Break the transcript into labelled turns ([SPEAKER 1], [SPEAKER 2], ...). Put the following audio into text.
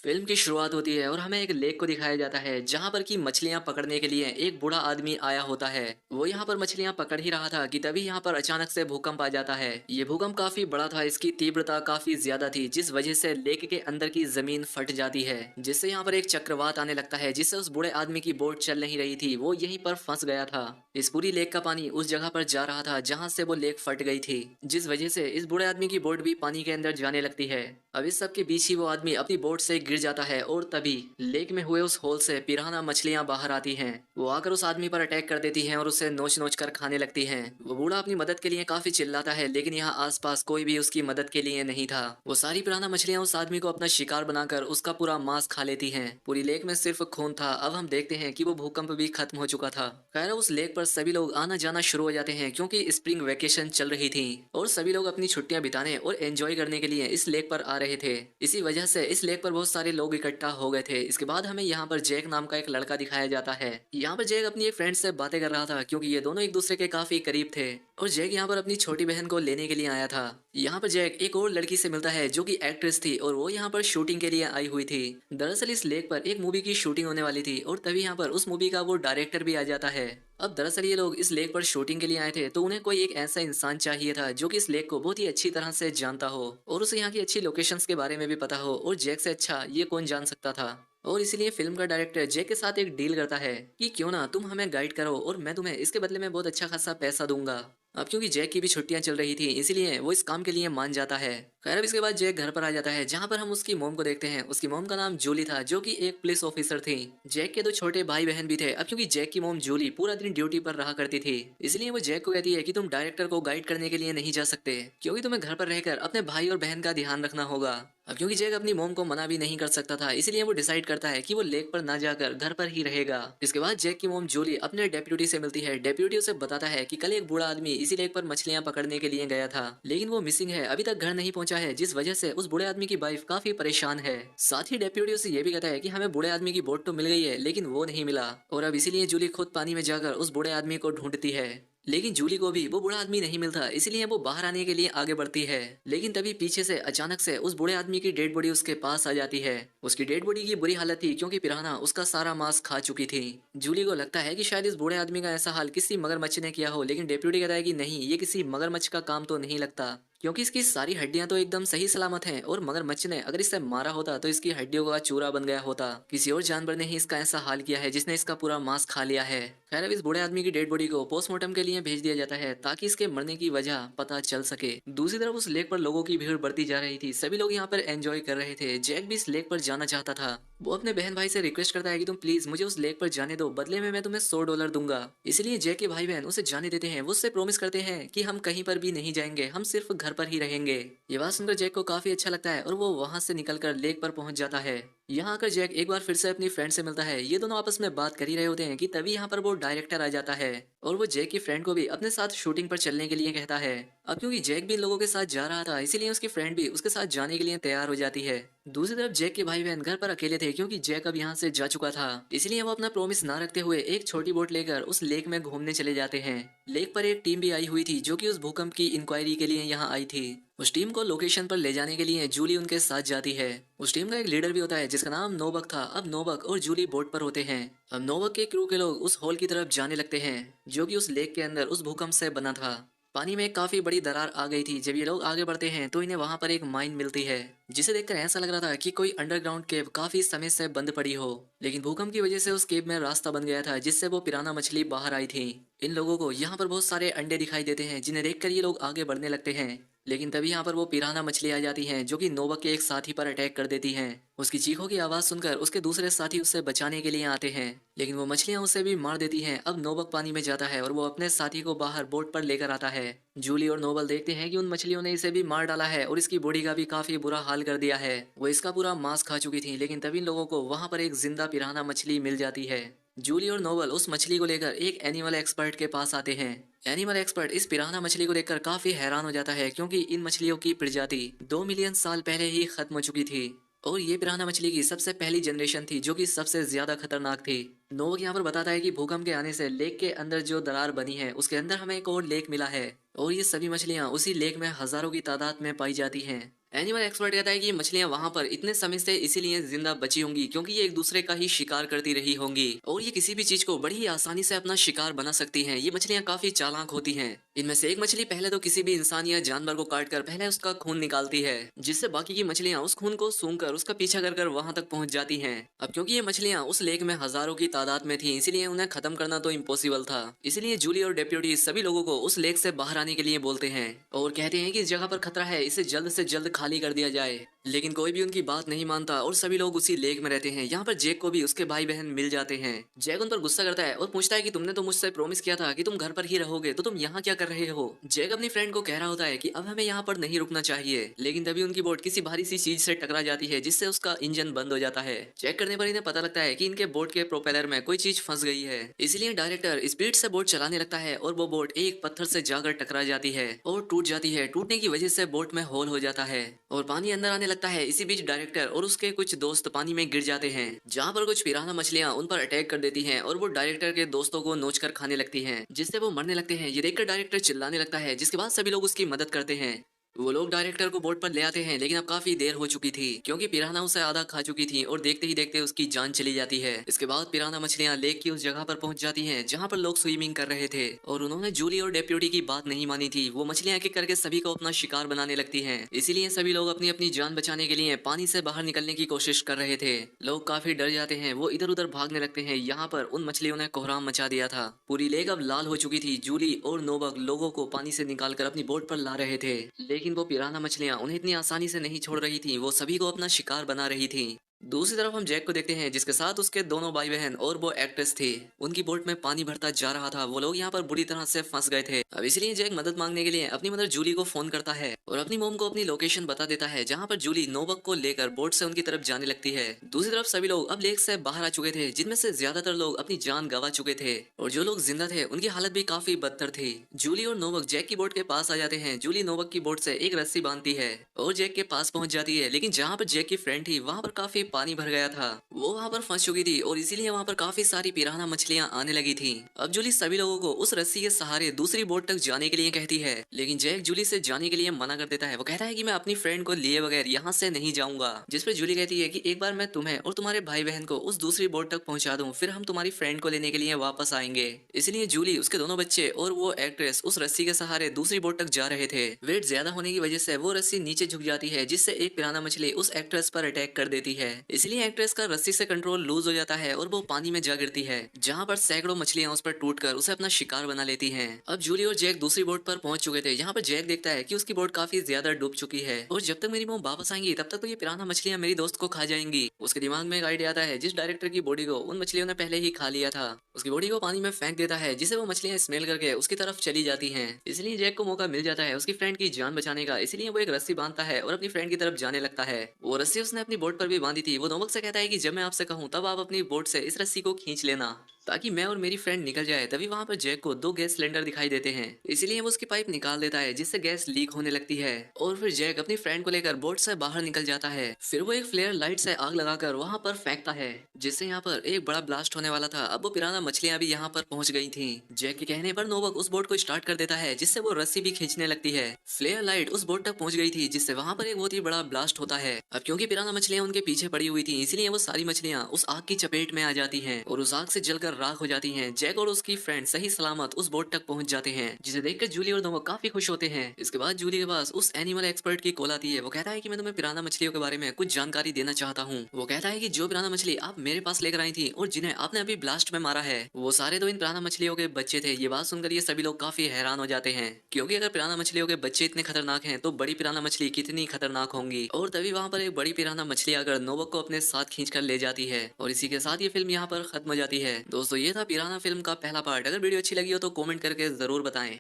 [SPEAKER 1] Film की शुरुआत होती है और हमें एक लेक को दिखाया जाता है जहां पर की मछलियां पकड़ने के लिए एक बूढ़ा आदमी आया होता है। वो यहां पर मछलियां पकड़ ही रहा था कि तभी यहां पर अचानक से भूकंप आ जाता है। ये भूकंप काफी बड़ा था, इसकी तीव्रता काफी ज्यादा थी जिस वजह से लेक के अंदर की जमीन फट जाती है, जिससे यहाँ पर एक चक्रवात आने लगता है जिससे उस बूढ़े आदमी की बोट चल नहीं रही थी, वो यहीं पर फंस गया था। इस पूरी लेक का पानी उस जगह पर जा रहा था जहां से वो लेक फट गई थी, जिस वजह से इस बूढ़े आदमी की बोट भी पानी के अंदर जाने लगती है। अब इस सब के बीच ही वो आदमी अपनी बोट से गिर जाता है और तभी लेक में हुए उस होल से पिरान्हा मछलियां बाहर आती हैं। वो आकर उस आदमी पर अटैक कर देती हैं और उसे नोच नोच कर खाने लगती हैं। वो बूढ़ा अपनी मदद के लिए काफी चिल्लाता है लेकिन यहाँ आसपास कोई भी उसकी मदद के लिए नहीं था। वो सारी पिरान्हा मछलियां उस आदमी को अपना शिकार बनाकर उसका पूरा मांस खा लेती हैं। पूरी लेक में सिर्फ खून था। अब हम देखते हैं कि वो भूकंप भी खत्म हो चुका था। खैर उस लेक पर सभी लोग आना जाना शुरू हो जाते हैं क्योंकि स्प्रिंग वेकेशन चल रही थी और सभी लोग अपनी छुट्टियां बिताने और एंजॉय करने के लिए इस लेक पर आ रहे थे। इसी वजह से इस लेक पर बहुत सारे लोग इकट्ठा हो गए थे। इसके बाद हमें यहाँ पर जैक नाम का एक लड़का दिखाया जाता है। यहाँ पर जैक अपनी एक फ्रेंड से बातें कर रहा था क्योंकि ये दोनों एक दूसरे के काफी करीब थे और जैक यहाँ पर अपनी छोटी बहन को लेने के लिए आया था। यहाँ पर जैक एक और लड़की से मिलता है जो कि एक्ट्रेस थी और वो यहाँ पर शूटिंग के लिए आई हुई थी। दरअसल इस लेक पर एक मूवी की शूटिंग होने वाली थी और तभी यहाँ पर उस मूवी का वो डायरेक्टर भी आ जाता है। अब दरअसल ये लोग इस लेक पर शूटिंग के लिए आए थे तो उन्हें कोई एक ऐसा इंसान चाहिए था जो कि इस लेक को बहुत ही अच्छी तरह से जानता हो और उसे यहाँ की अच्छी लोकेशंस के बारे में भी पता हो, और जैक से अच्छा ये कौन जान सकता था। और इसीलिए फिल्म का डायरेक्टर जैक के साथ एक डील करता है कि क्यों ना तुम हमें गाइड करो और मैं तुम्हें इसके बदले में बहुत अच्छा खासा पैसा दूंगा। अब क्योंकि जैक की भी छुट्टियां चल रही थी इसीलिए वो इस काम के लिए मान जाता है। खैर अब इसके बाद जैक घर पर आ जाता है जहां पर हम उसकी मोम को देखते हैं। उसकी मोम का नाम जूली था जो कि एक पुलिस ऑफिसर थी। जैक के दो छोटे भाई बहन भी थे। अब क्योंकि जैक की मोम जूली पूरा दिन ड्यूटी पर रहा करती थी इसलिए वो जैक को कहती है कि तुम डायरेक्टर को गाइड करने के लिए नहीं जा सकते क्योंकि तुम्हें घर पर रहकर अपने भाई और बहन का ध्यान रखना होगा। अब क्योंकि जैक अपनी मोम को मना भी नहीं कर सकता था इसलिए वो डिसाइड करता है कि वो लेक पर ना जाकर घर पर ही रहेगा। इसके बाद जैक की मोम जूली अपने डेप्यूटी से मिलती है। डेप्यूटी उसे बताता है कि कल एक बूढ़ा आदमी इसी लेक पर मछलियां पकड़ने के लिए गया था लेकिन वो मिसिंग है, अभी तक घर नहीं पहुंचा है, जिस वजह से उस बूढ़े आदमी की वाइफ काफी परेशान है। साथ ही डेप्यूटी उसे ये भी कहता है कि हमें बूढ़े आदमी की बोट तो मिल गई है लेकिन वो नहीं मिला और अब इसीलिए जूली खुद पानी में जाकर उस बूढ़े आदमी को ढूंढती है। लेकिन जूली को भी वो बूढ़ा आदमी नहीं मिलता इसीलिए वो बाहर आने के लिए आगे बढ़ती है। लेकिन तभी पीछे से अचानक से उस बूढ़े आदमी की डेड बॉडी उसके पास आ जाती है। उसकी डेड बॉडी की बुरी हालत थी क्योंकि पिरान्हा उसका सारा मांस खा चुकी थी। जूली को लगता है कि शायद इस बूढ़े आदमी का ऐसा हाल किसी मगरमच्छ ने किया हो लेकिन डेप्यूटी कहता है कि नहीं, ये किसी मगरमच्छ का काम तो नहीं लगता क्योंकि इसकी सारी हड्डियां तो एकदम सही सलामत हैं और मगरमच्छ ने अगर इसे मारा होता तो इसकी हड्डियों का चूरा बन गया होता। किसी और जानवर ने ही इसका ऐसा हाल किया है जिसने इसका पूरा मांस खा लिया है। खैर अब इस बूढ़े आदमी की डेड बॉडी को पोस्टमार्टम के लिए भेज दिया जाता है ताकि इसके मरने की वजह पता चल सके। दूसरी तरफ उस लेक पर लोगों की भीड़ बढ़ती जा रही थी। सभी लोग यहाँ पर एंजॉय कर रहे थे। जैक भी इस लेक पर जाना चाहता था। वो अपने बहन भाई से रिक्वेस्ट करता है कि तुम प्लीज मुझे उस लेक पर जाने दो, बदले में मैं तुम्हें $100 दूंगा। इसलिए जैक के भाई बहन उसे जाने देते हैं। वो उससे प्रॉमिस करते हैं कि हम कहीं पर भी नहीं जाएंगे, हम सिर्फ घर पर ही रहेंगे। ये बात सुनकर जैक को काफी अच्छा लगता है और वो वहां से निकलकर लेक पर पहुंच जाता है। यहाँ आकर जैक एक बार फिर से अपनी फ्रेंड से मिलता है। ये दोनों आपस में बात कर ही रहे होते हैं कि तभी यहाँ पर वो डायरेक्टर आ जाता है और वो जैक की फ्रेंड को भी अपने साथ शूटिंग पर चलने के लिए कहता है। अब क्योंकि जैक भी इन लोगों के साथ जा रहा था इसीलिए उसकी फ्रेंड भी उसके साथ जाने के लिए तैयार हो जाती है। दूसरी तरफ जैक के भाई बहन घर पर अकेले थे क्योंकि जैक अब यहाँ से जा चुका था, इसलिए वो अपना प्रॉमिस ना रखते हुए एक छोटी बोट लेकर उस लेक में घूमने चले जाते हैं। लेक पर एक टीम भी आई हुई थी जो कि उस भूकंप की इंक्वायरी के लिए यहाँ आई थी। उस टीम को लोकेशन पर ले जाने के लिए जूली उनके साथ जाती है। उस टीम का एक लीडर भी होता है जिसका नाम नोबक था। अब नोबक और जूली बोट पर होते हैं। अब नोबक के क्रू के लोग उस हॉल की तरफ जाने लगते हैं जो कि उस लेक के अंदर उस भूकंप से बना था। पानी में एक काफी बड़ी दरार आ गई थी। जब ये लोग आगे बढ़ते हैं तो इन्हें वहां पर एक माइन मिलती है जिसे देखकर ऐसा लग रहा था कि कोई अंडरग्राउंड केव काफी समय से बंद पड़ी हो, लेकिन भूकंप की वजह से उस केव में रास्ता बन गया था जिससे वो पिराना मछली बाहर आई थी। इन लोगों को यहाँ पर बहुत सारे अंडे दिखाई देते हैं जिन्हें देखकर ये लोग आगे बढ़ने लगते हैं। लेकिन तभी यहाँ पर वो पिराना मछली आ जाती हैं जो कि नोबक के एक साथी पर अटैक कर देती हैं। उसकी चीखों की आवाज सुनकर उसके दूसरे साथी उससे बचाने के लिए आते हैं लेकिन वो मछलियां उसे भी मार देती हैं। अब नोबक पानी में जाता है और वो अपने साथी को बाहर बोट पर लेकर आता है। जूली और नोबल देखते हैं कि उन मछलियों ने इसे भी मार डाला है और इसकी बॉडी का भी काफी बुरा हाल कर दिया है। वो इसका पूरा मांस खा चुकी थी लेकिन तभी इन लोगों को वहां पर एक जिंदा पिराना मछली मिल जाती है। जूली और नोबल उस मछली को लेकर एक एनिमल एक्सपर्ट के पास आते हैं। एनिमल एक्सपर्ट इस पिराना मछली को देखकर काफी हैरान हो जाता है क्योंकि इन मछलियों की प्रजाति 2 मिलियन साल पहले ही खत्म हो चुकी थी और ये पिराना मछली की सबसे पहली जनरेशन थी जो कि सबसे ज्यादा खतरनाक थी। नोबक यहाँ पर बताता है कि भूकंप के आने से लेक के अंदर जो दरार बनी है उसके अंदर हमें एक और लेक मिला है और ये सभी मछलियां उसी लेक में हजारों की तादाद में पाई जाती हैं। एनिमल एक्सपर्ट कहता है कि ये मछलियां वहां पर इतने समय से इसीलिए जिंदा बची होंगी क्योंकि ये एक दूसरे का ही शिकार करती रही होंगी और ये किसी भी चीज को बड़ी ही आसानी से अपना शिकार बना सकती हैं। ये मछलियां काफी चालाक होती हैं। इनमें से एक मछली पहले तो किसी भी इंसान या जानवर को काट कर पहले उसका खून निकालती है, जिससे बाकी की मछलियां उस खून को सूंघ कर उसका पीछा कर कर वहां तक पहुंच जाती हैं। अब क्योंकि ये मछलियां उस लेक में हजारों की तादाद में थी, इसीलिए उन्हें खत्म करना तो इम्पॉसिबल था। इसलिए जूली और डेप्यूटी सभी लोगों को उस लेक से बाहर आने के लिए बोलते हैं और कहते हैं कि इस जगह पर खतरा है, इसे जल्द से जल्द खाली कर दिया जाए। लेकिन कोई भी उनकी बात नहीं मानता और सभी लोग उसी लेक में रहते हैं। यहाँ पर जैक को भी उसके भाई बहन मिल जाते हैं। जैक उन पर गुस्सा करता है और पूछता है कि तुमने तो मुझसे प्रॉमिस किया था कि तुम घर पर ही रहोगे, तो तुम यहाँ क्या कर रहे हो। जैक अपनी फ्रेंड को कह रहा होता है कि अब हमें यहाँ पर नहीं रुकना चाहिए, लेकिन तभी उनकी बोट किसी भारी सी चीज से टकरा जाती है, जिससे उसका इंजन बंद हो जाता है। चेक करने पर इन्हें पता लगता है कि इनके बोट के प्रोपेलर में कोई चीज फंस गई है। इसलिए डायरेक्टर स्पीड से बोट चलाने लगता है और वो बोट एक पत्थर से जाकर टकरा जाती है और टूट जाती है। टूटने की वजह से बोट में होल हो जाता है और पानी अंदर आने लगता है। इसी बीच डायरेक्टर और उसके कुछ दोस्त पानी में गिर जाते हैं, जहाँ पर कुछ पिराना मछलियां उन पर अटैक कर देती हैं और वो डायरेक्टर के दोस्तों को नोच कर खाने लगती हैं, जिससे वो मरने लगते हैं। ये देखकर डायरेक्टर चिल्लाने लगता है, जिसके बाद सभी लोग उसकी मदद करते हैं। वो लोग डायरेक्टर को बोट पर ले आते हैं, लेकिन अब काफी देर हो चुकी थी क्योंकि पिराना उसे आधा खा चुकी थी और देखते ही देखते उसकी जान चली जाती है। इसके बाद पिराना मछलियां लेक की उस जगह पर पहुंच जाती हैं जहां पर लोग स्विमिंग कर रहे थे और उन्होंने जूली और डेप्यूटी की बात नहीं मानी थी। वो मछलियां एक एक करके सभी को अपना शिकार बनाने लगती हैं। इसीलिए सभी लोग अपनी अपनी जान बचाने के लिए पानी से बाहर निकलने की कोशिश कर रहे थे। लोग काफी डर जाते हैं, वो इधर उधर भागने लगते हैं। यहाँ पर उन मछलियों ने कोहराम मचा दिया था। पूरी लेक अब लाल हो चुकी थी। जूली और नोबक लोगों को पानी से निकालकर अपनी बोट पर ला रहे थे, लेकिन वो पिराना मछलियां उन्हें इतनी आसानी से नहीं छोड़ रही थी। वो सभी को अपना शिकार बना रही थी। दूसरी तरफ हम जैक को देखते हैं, जिसके साथ उसके दोनों भाई बहन और वो एक्ट्रेस थी। उनकी बोट में पानी भरता जा रहा था। वो लोग यहाँ पर बुरी तरह से फंस गए थे। अब इसलिए जैक मदद मांगने के लिए अपनी मदर जूली को फोन करता है और अपनी मोम को अपनी लोकेशन बता देता है, जहाँ पर जूली नोबक को लेकर बोट से उनकी तरफ जाने लगती है। दूसरी तरफ सभी लोग अब लेक से बाहर आ चुके थे, जिनमें से ज्यादातर लोग अपनी जान गंवा चुके थे और जो लोग जिंदा थे उनकी हालत भी काफी बदतर थी। जूली और नोबक जैक की बोट के पास आ जाते हैं। जूली नोबक की बोट से एक रस्सी बांधती है और जैक के पास पहुंच जाती है, लेकिन जहाँ पर जैक की फ्रेंड थी वहां पर काफी पानी भर गया था। वो वहां पर फंस चुकी थी और इसीलिए वहां पर काफी सारी पिराना मछलियां आने लगी थी। अब जूली सभी लोगों को उस रस्सी के सहारे दूसरी बोट तक जाने के लिए कहती है, लेकिन जैक जूली से जाने के लिए मना कर देता है। वो कहता है कि मैं अपनी फ्रेंड को लिए बगैर यहाँ से नहीं जाऊंगा। जिस पे जूली कहती है कि एक बार मैं तुम्हें और तुम्हारे भाई बहन को उस दूसरी बोट तक पहुंचा दूं, फिर हम तुम्हारी फ्रेंड को लेने के लिए वापस आएंगे। इसलिए जूली, उसके दोनों बच्चे और वो एक्ट्रेस उस रस्सी के सहारे दूसरी बोट तक जा रहे थे। वेट ज्यादा होने की वजह से वो रस्सी नीचे झुक जाती है, जिससे एक पिराना मछली उस एक्ट्रेस पर अटैक कर देती है। इसलिए एक्ट्रेस का रस्सी से कंट्रोल लूज हो जाता है और वो पानी में जा गिरती है, जहाँ पर सैकड़ों मछलियां उस पर टूटकर उसे अपना शिकार बना लेती हैं। अब जूली और जैक दूसरी बोट पर पहुंच चुके थे। यहाँ पर जैक देखता है कि उसकी बोट काफी ज्यादा डूब चुकी है और जब तक मेरी मोम वापस आएंगी तब तक तो ये पिराना मछलियां मेरी दोस्त को खा जाएंगी। उसके दिमाग में एक आइडिया आता है, जिस डायरेक्टर की बॉडी को उन मछलियों ने पहले ही खा लिया था, उसकी बॉडी को पानी में फेंक देता है, जिसे वो मछलियां स्मेल करके उसकी तरफ चली जाती हैं। इसलिए जैक को मौका मिल जाता है उसकी फ्रेंड की जान बचाने का। इसलिए वो एक रस्सी बांधता है और अपनी फ्रेंड की तरफ जाने लगता है। वो रस्सी उसने अपनी बोट पर भी बांधी थी। वो नोबक से कहता है कि जब मैं आपसे कहूँ तब आप अपनी बोट से इस रस्सी को खींच लेना, ताकि मैं और मेरी फ्रेंड निकल जाए। तभी वहां पर जैक को दो गैस सिलेंडर दिखाई देते हैं, इसलिए वो उसकी पाइप निकाल देता है, जिससे गैस लीक होने लगती है और फिर जैक अपनी फ्रेंड को लेकर बोट से बाहर निकल जाता है। फिर वो एक फ्लेयर लाइट से आग लगाकर वहां पर फेंकता है, जिससे यहाँ पर एक बड़ा ब्लास्ट होने वाला था। अब वो पिराना मछलियां भी यहाँ पर पहुंच गई थी। जैक के कहने पर नोबक उस बोट को स्टार्ट कर देता है, जिससे वो रस्सी भी खींचने लगती है। फ्लेयर लाइट उस बोट तक पहुंच गई थी, जिससे वहां पर एक बहुत ही बड़ा ब्लास्ट होता है। अब क्योंकि पिराना मछलियां उनके पीछे पड़ी हुई थी, इसलिए वो सारी मछलियां उस आग की चपेट में आ जाती हैं और उस आग से जलकर राख हो जाती हैं। जैक और उसकी फ्रेंड सही सलामत उस बोट तक पहुंच जाते हैं, जिसे देखकर जूली और नोबक काफी खुश होते हैं। इसके बाद जूली के पास उस एनिमल एक्सपर्ट की कॉल आती है। वो कहता है कि मैं तुम्हें पिराना मछलियों के बारे में कुछ जानकारी देना चाहता हूँ। वो कहता है कि जो पिराना मछली आप मेरे पास लेकर आई थी और जिन्हें आपने अभी ब्लास्ट में मारा है, वो सारे तो इन पिराना मछलियों के बच्चे थे। ये बात सुनकर ये सभी लोग काफी हैरान हो जाते हैं, क्योंकि अगर पिराना मछलियों के बच्चे इतने खतरनाक हैं तो बड़ी पिराना मछली कितनी खतरनाक होंगी। और तभी वहां पर एक बड़ी पिराना मछली आकर नोबक को अपने साथ खींचकर ले जाती है और इसी के साथ ये फिल्म यहाँ पर खत्म हो जाती है। दोस्तों, ये था पिराना फिल्म का पहला पार्ट। अगर वीडियो अच्छी लगी हो तो कमेंट करके जरूर बताएं।